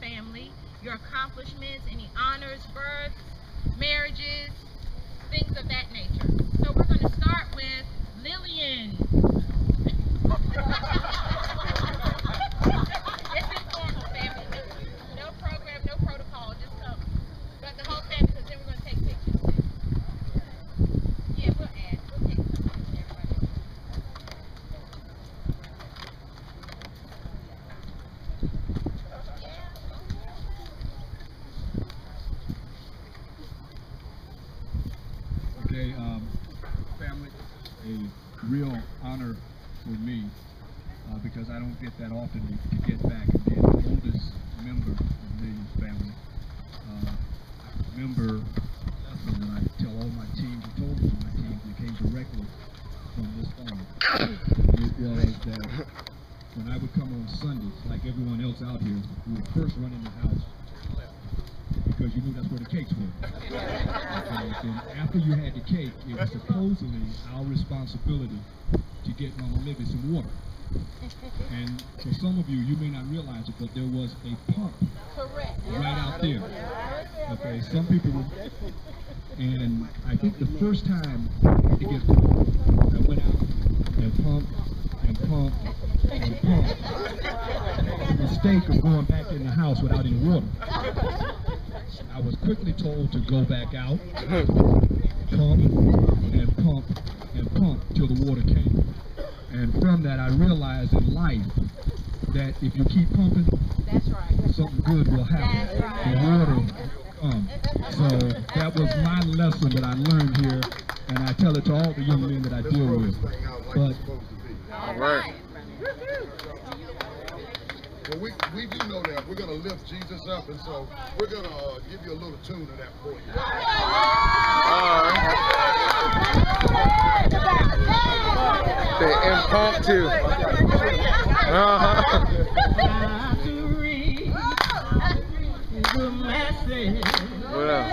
family, your accomplishments, any honors, births, marriages, things of that nature. So we're going to start with Lillian. It's informal, family. No program, no protocol, just come. But the whole family, because then we're going to take pictures too. Yeah, we'll take some pictures, everybody. Okay, family, a real honor for me because I don't get that often to get back and be the oldest member of Lillian's family. I remember when I tell all my teams, I told all my teams, they came directly from this farm. It was that when I would come on Sundays, like everyone else out here, we would first run in the house because you knew that's where the cakes were. Okay, then after you had the cake, it was supposedly our responsibility to get Mama Libby some water. And for some of you, you may not realize it, but there was a pump right out there. Okay, some people would, and I think the first time to get water, I went out and pumped and pumped and pumped. The mistake of going back in the house without any water. I was quickly told to go back out, pump and pump and pump till the water came. And from that, I realized in life that if you keep pumping, That's right. something good will happen. That's right. The water will come. So that was my lesson that I learned here, and I tell it to all the young men that I deal with. But All right. Well, we do know that we're going to lift Jesus up, and so we're going to give you a little tune of that for you. The impromptu. What up?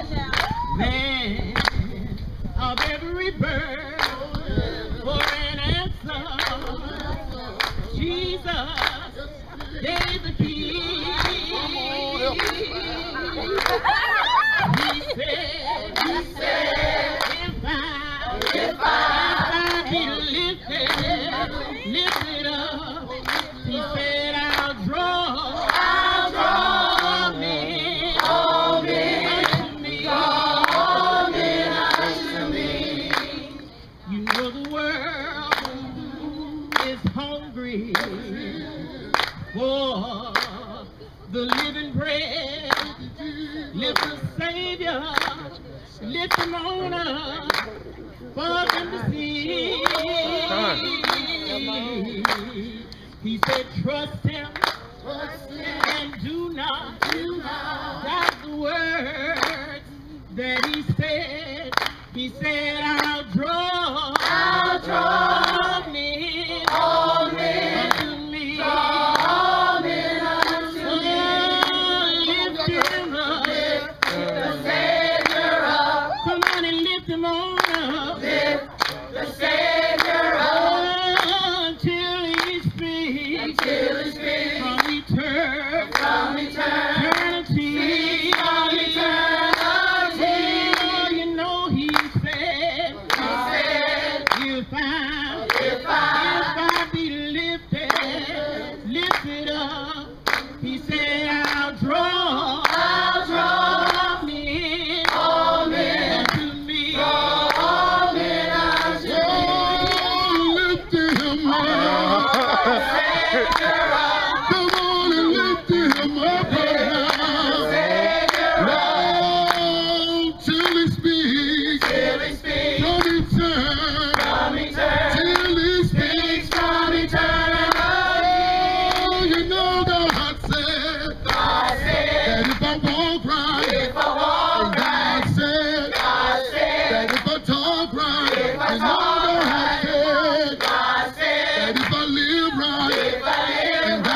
Man of every bird for an answer. Jesus gave the key. He said, if I be lifted up, he said, I'll draw men unto me. You know the world is hungry for the living bread. Lift the Savior, lift him on up for them to see. He said, trust him and do not doubt the words that he said. He said, I'll draw men unto me. Lift him up. Come on and lift him on up. Until he speaks from eternity. Oh, you know he said, if I be lifted up, he said, I'll draw men unto me. Lift him up. Come on and lift him up now. Till he speaks from eternity. Till he speaks from eternity. You know God said that if I walk right, God said that if I talk right, you know God said that if I live right, and God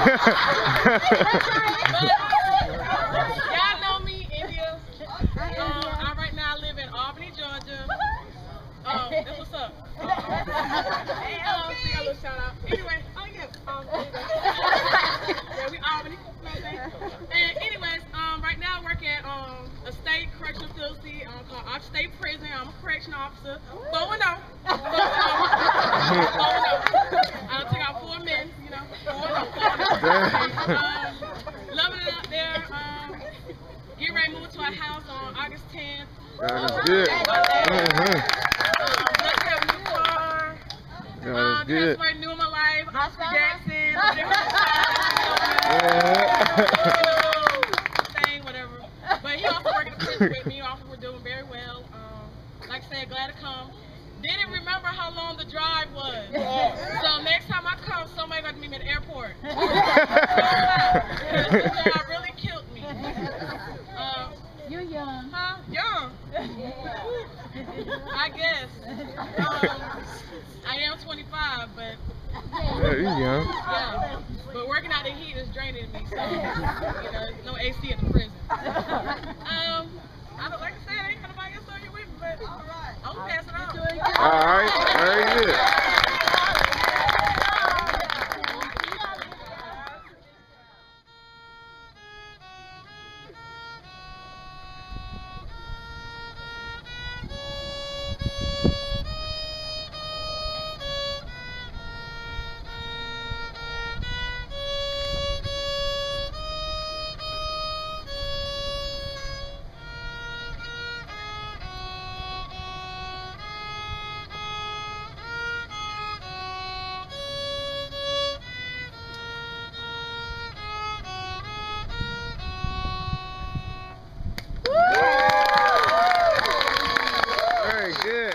Y'all know me, India. I right now live in Albany, Georgia. That's what's up. See a little shout out. Anyway, yeah, we Albany. You know what I'm saying? And anyways, right now I work at a state correctional facility called Arch State Prison. I'm a correctional officer. 4-0. I took out 4 men, you know. 4-0. Loving it out there. Get ready to move to our house on August 10th. God is good. Let's have a new car. God is good. New in my life. Oscar Jackson. Thing, whatever. But he also working in prison with me. Also, we're doing very well. Like I said, glad to come. Didn't remember how long the drive was. So next time I come, somebody got to meet me at the airport. This job really killed me. You're young. Huh? Young. I guess. I am 25, but Yeah, you young. yeah. But working out the heat is draining me, so you know, no AC at the prison. I don't like I said, I ain't gonna buy your story with me, but I'm gonna pass it on. All right, very good. Very good.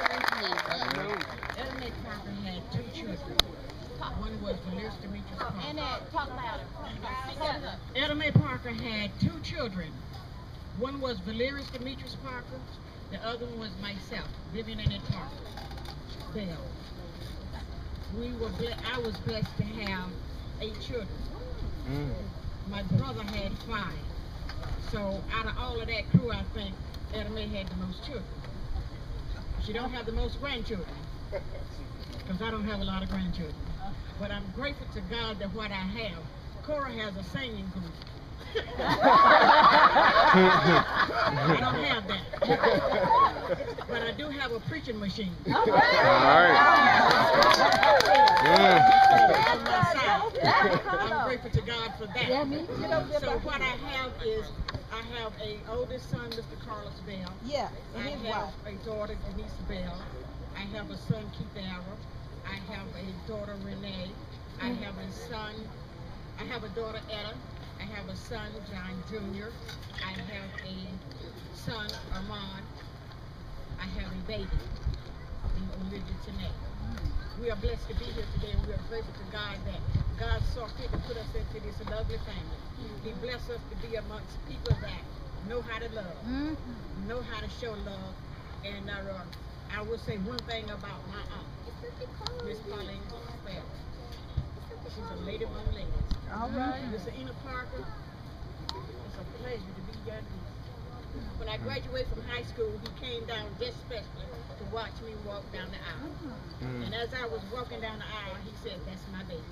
Elmate Parker had 2 children. One was Valeris Demetrius Parker. And talk louder. Elmate Parker had 2 children. One was Valeris Demetrius Parker. The other one was myself, Vivian Annette Parker. Bell. I was blessed to have 8 children. My brother had 5. So out of all of that crew, I think Elmate had the most children. She don't have the most grandchildren, because I don't have a lot of grandchildren. But I'm grateful to God that what I have. Cora has a singing group. I don't have that. But I do have a preaching machine. All right. On my side. I'm grateful to God for that. So what I have is, I have an oldest son, Mr. Carlos Bell. Yeah, I have a daughter, Denise Bell. I have a son, Keith Arrow. I have a daughter, Renee. I have a son, I have a daughter, Etta. I have a son, John Jr. I have a son, Armand. I have a baby, Olivia Tanae. We are blessed to be here today, and we are grateful to God that God saw fit to put us into this lovely family. He blessed us to be amongst people that know how to love, know how to show love. And I will say one thing about my aunt, Miss Pauline Spell. She's a lady among ladies. All right. Mr. Ena Parker, it's a pleasure to be here. When I graduated from high school, he came down just specially to watch me walk down the aisle. And as I was walking down the aisle, he said, "That's my baby."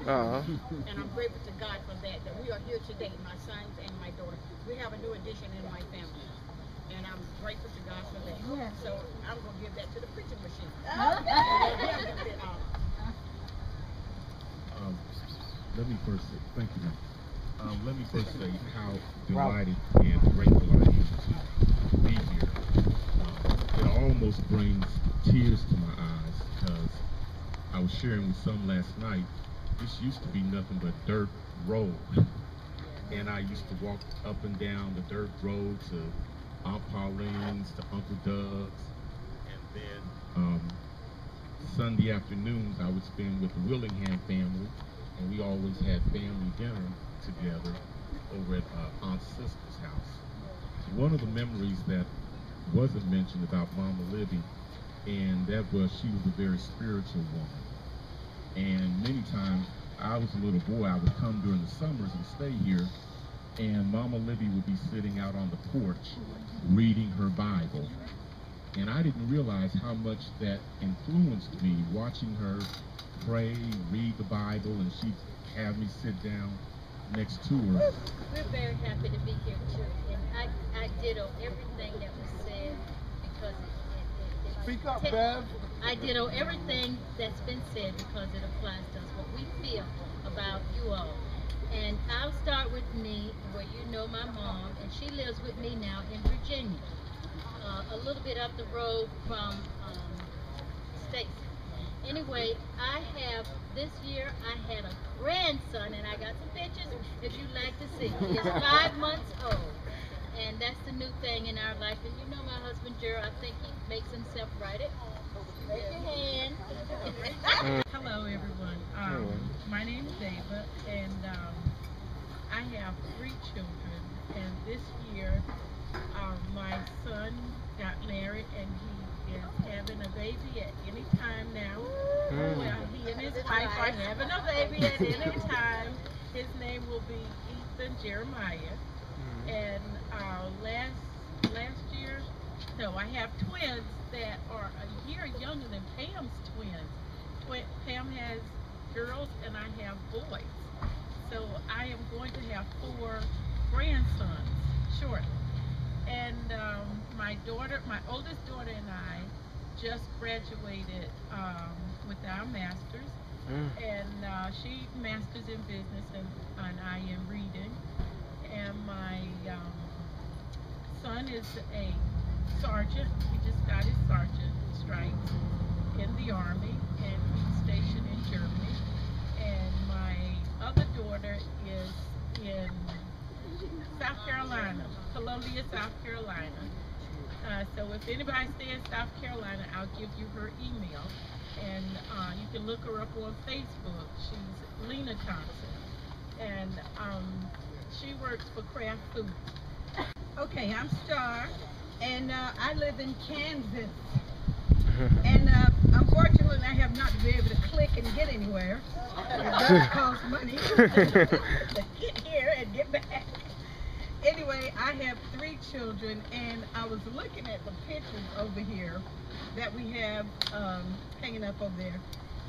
And I'm grateful to God for that we are here today, my sons and my daughter. We have a new addition in my family. And I'm grateful to God for that. So I'm going to give that to the preaching machine. Let me first say, thank you, ma'am. Let me first say how delighted and grateful I am to be here. It almost brings tears to my eyes, because I was sharing with some last night. This used to be nothing but dirt road. And I used to walk up and down the dirt road to Aunt Pauline's, to Uncle Doug's. And then Sunday afternoons I would spend with the Willingham family. And we always had family dinner together over at Aunt Sister's house. One of the memories that wasn't mentioned about Mama Libby, and that was she was a very spiritual woman. And many times I was a little boy, I would come during the summers and stay here, and Mama Libby would be sitting out on the porch reading her Bible. And I didn't realize how much that influenced me, watching her pray, read the Bible, and she'd have me sit down next to her. We're very happy to be here too, and I ditto everything that was said because it Speak up, Bev. I ditto everything that's been said because it applies to us, what we feel about you all. And I'll start with me, where you know my mom, and she lives with me now in Virginia, a little bit up the road from Stacy. Anyway, this year I had a grandson, and I got some pictures if you'd like to see. He is 5 months old, and that's the new thing in our life. And you know my husband, Gerald, I think he makes himself right. Raise your hand. Hello, everyone. My name is Ava, and I have 3 children. And this year, my son got married, and he is having a baby at any time now. Well, he and his wife are having a baby at any time. His name will be Ethan Jeremiah. And last year, no, I have twins that are a year younger than Pam's twins. Pam has girls and I have boys. So I am going to have 4 grandsons shortly. And my oldest daughter and I just graduated with our masters. And she masters in business and I am reading. And my son is a sergeant. He just got his sergeant stripes in the Army, and he's stationed in Germany. And my other daughter is in South Carolina, Columbia, South Carolina. So if anybody stays in South Carolina, I'll give you her email. And you can look her up on Facebook. She's Lena Thompson. And she works for Kraft Foods. Okay, I'm Star, and I live in Kansas. And unfortunately, I have not been able to click and get anywhere. It does cost money to get here and get back. Anyway, I have 3 children, and I was looking at the pictures over here that we have hanging up over there.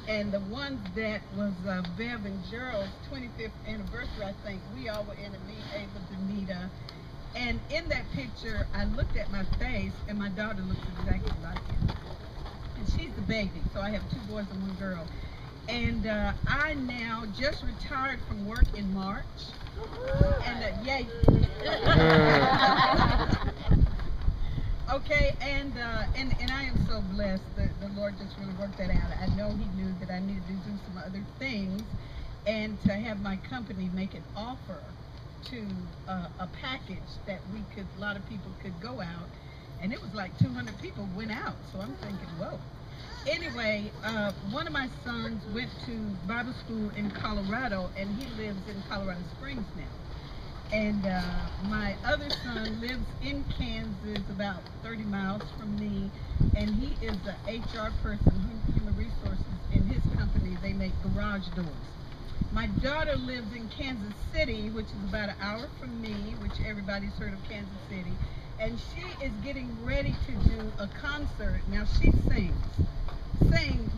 And the ones that was Bev and Gerald's 25th anniversary, I think, we all were able to meet her. And in that picture, I looked at my face, and my daughter looks exactly like it. And she's the baby, so I have 2 boys and 1 girl. And I now just retired from work in March. And yay. Okay, and I am so blessed that the Lord just really worked that out. I know He knew that I needed to do some other things, and to have my company make an offer to a package that a lot of people could go out, and it was like 200 people went out. So I'm thinking, whoa. Anyway, one of my sons went to Bible school in Colorado, and he lives in Colorado Springs now. And my other son lives in Kansas, about 30 miles from me, and he is an HR person, human resources. In his company, they make garage doors. My daughter lives in Kansas City, which is about an hour from me, which everybody's heard of Kansas City, and she is getting ready to do a concert. Now, she sings,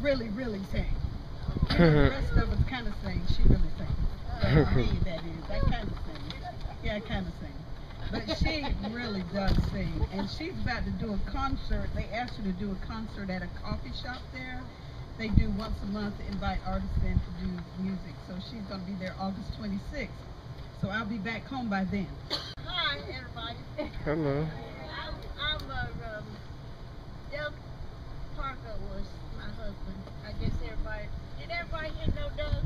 really sings. You know, the rest of us kind of sing. She really sings. Me, that is. I kind of sing. Yeah, I kind of sing. But she really does sing. And she's about to do a concert. They asked her to do a concert at a coffee shop there. They do once a month to invite artists in to do music. So she's going to be there August 26th. So I'll be back home by then. Hi, everybody. Hello. I'm Doug Parker was my husband. I guess everybody, did everybody here know Doug?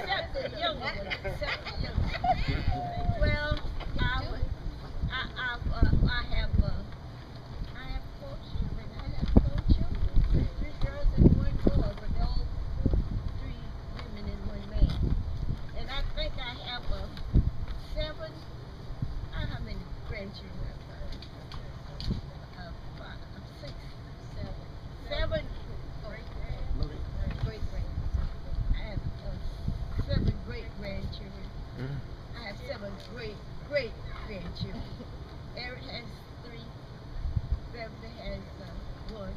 Except the young one. Well, I have 4 children. I have 4 children. 3 girls and 1 boy, but all 3 women and 1 man. And I think I have 7. How many grandchildren? family has one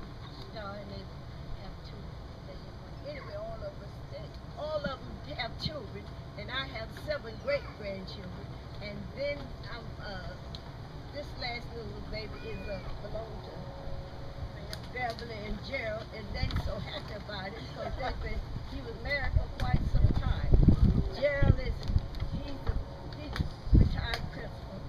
child and they have two. Anyway, all of them have children, and I have 7 great-grandchildren. And then this last little baby is belongs to Beverly and Gerald, and they so happy about it because he was married for quite some time. Gerald he's a retired principal,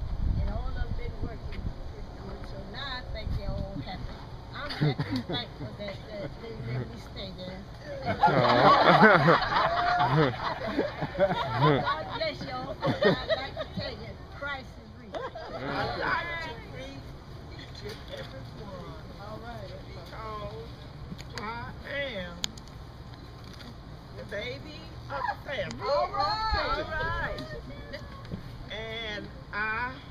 and all of them been working pretty good. So now I think they're all happy. I'm happy and thankful that they let me stay there. God bless y'all. I'd like to tell you, Christ is real. I'd like to greet each and every one. All right. Because I am the baby of the family. All right. All right. And I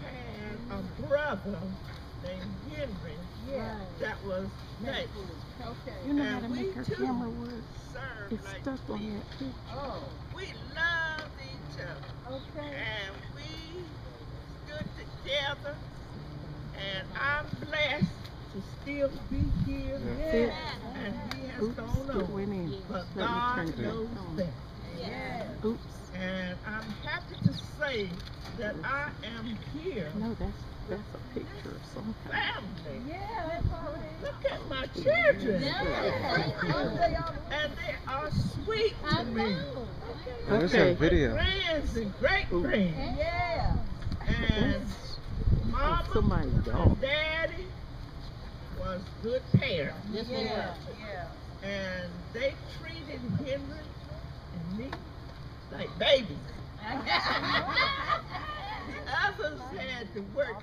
had a brother named Henry that was next. Okay. You know how to And make her we too camera work? served It's like stuck on people. that picture. Oh, We loved each other. okay. And we stood together. And I'm blessed to still be here. That's it. And he has Oops, gone it on. went in. But Let me God turn it knows on. best. Yeah. Oops. And I'm happy to say that I am here. No, that's a picture of some kind. Family. Yeah, that's all it is. Look at my children. Yeah. And they are sweet to me. Oh, this is Okay. a video. Friends and great friends. Yeah. And mama Somebody's and dog. daddy was good parents. Yes, yeah. Yeah. And they treated Henry and me like babies. The others had to work.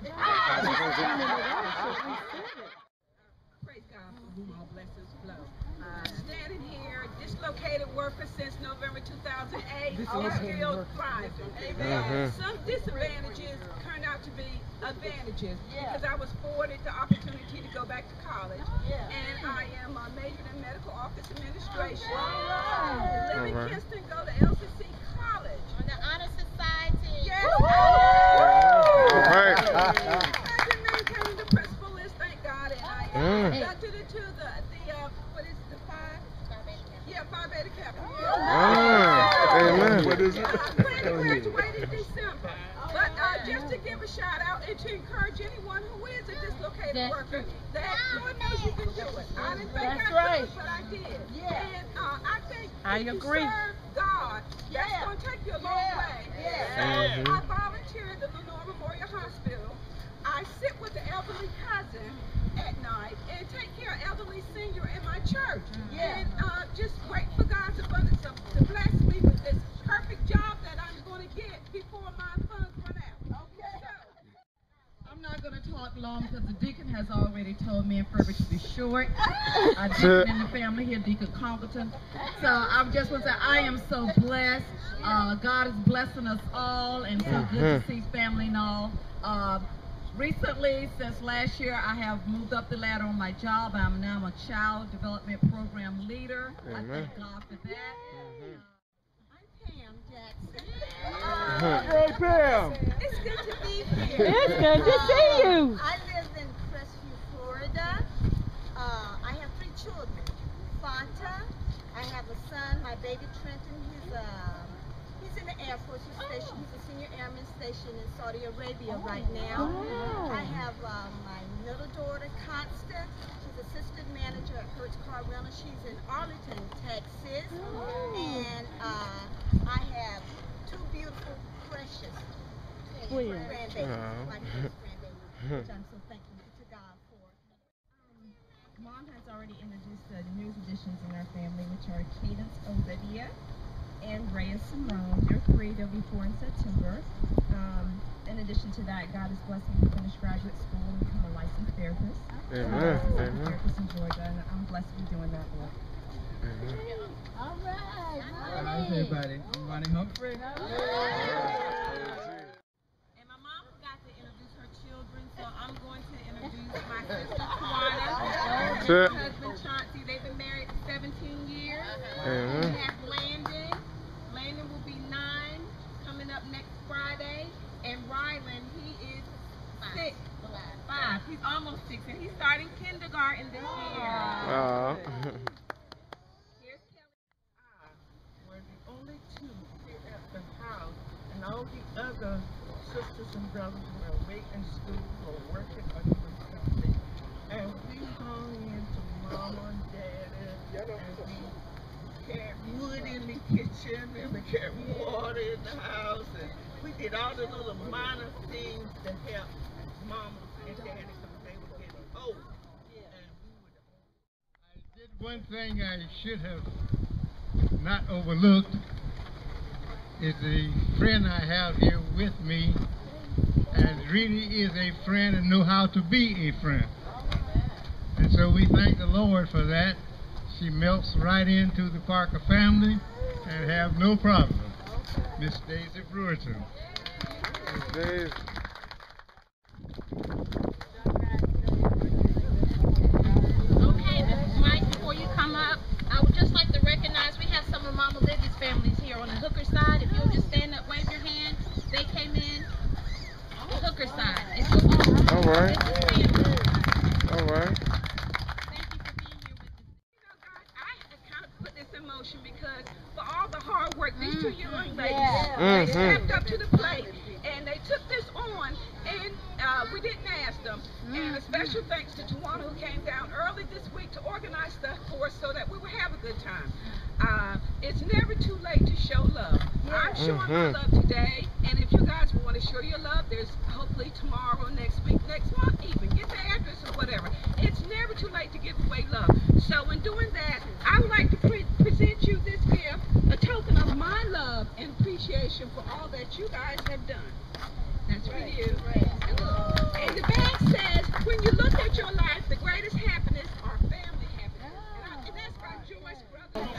Praise God for whom all blessings flow. Standing here, dislocated worker since November 2008, still thriving. Amen. Some disadvantages turned out to be advantages because I was afforded the opportunity to go back to college. And I am majored in medical office administration. Live in Kinston, go to LCC College. On the Honor Society. Yes. All right. I've been maintaining the principal list, thank God, and I inducted into the what is the 5? Yeah, Phi Beta Kappa. Amen. What is it? I plan to graduate in December. But just to give a shout out and to encourage anyone who is a dislocated worker that Lord knows you can do it. I didn't think I could, but I did. And I think if you serve God, that's going to take you a long way. So I volunteered at the Lenore Memorial Hospital. I sit with the elderly cousin at night and take care of elderly senior in my church. And just wait for God's abundance to bless me with this perfect job that I'm going to get before my funds run out. Okay. I'm not going to talk long because the deacon has already told me and Ferber to be short. Our deacon in the family here, Deacon Congleton. So I just want to say I am so blessed. God is blessing us all, and so good to see family and all. Recently, since last year, I have moved up the ladder on my job. I'm now a child development program leader. I thank God for that. I'm Pam Jackson. Hey, Pam. It's good to be here. It's good to see you. I live in Crestview, Florida. I have 3 children. Fanta. I have a son, my baby Trenton. He's in the Air Force. He's a senior airman stationed in Saudi Arabia right now. I have my middle daughter, Constance. She's assistant manager at Hertz Car Rental. She's in Arlington, Texas. And I have 2 beautiful, precious grandbabies. My first grandbaby, which I'm so thankful to God for. Mom has already introduced the newest additions in our family, which are Cadence Olivia and Rhea Simone. They're 3, they'll be 4 in September. In addition to that, God has blessed me to finish graduate school and become a licensed therapist. Amen. Therapist in Georgia, and I'm blessed to be doing that work. All right. How's everybody? Everybody Humphrey? And my mom forgot to introduce her children, so I'm going to introduce my sister Tawana and her husband Chauncey. They've been married 17 years. We have Landon. Landon will be 9 coming up next Friday. And Rylan, he is 6. 5. He's almost 6, and he's starting kindergarten. Martin this year. Here's Kelly. We're the only two here at the house, and all the other sisters and brothers were away in school or working or doing something. And we hung into Mama and Daddy, and we carried wood in the kitchen, and we carried water in the house, and we did all the little minor things to help Mama and Daddy because they were getting old. And we were I did one thing I should have not overlooked is the friend I have here with me, and really is a friend and know how to be a friend. And so we thank the Lord for that. She melts right into the Parker family and have no problem. Miss Daisy Brewerton. Miss Daisy. Okay, Mike, before you come up, I would just like to recognize we have some of Mama Livy's families here on the Hooker side. If you'll just stand up, wave your hand. They came in on the Hooker side. All right. All right. Put this in motion because for all the hard work, these two young ladies, they stepped up to the plate and they took this on, and we didn't ask them. And a special thanks to Tawana, who came down early this week to organize stuff for us so that we would have a good time. It's never too late to show love. I'm showing my love today, and if you guys want to show your love, there's hopefully tomorrow, next week, next month even. Get the address or whatever. It's never too late to give away love. So in doing that, I would like to present you this gift, a token of my love and appreciation for all that you guys have done. That's for you. And the bag says, when you look at your life, the greatest happiness are family happiness. And that's by Joyce Brothers.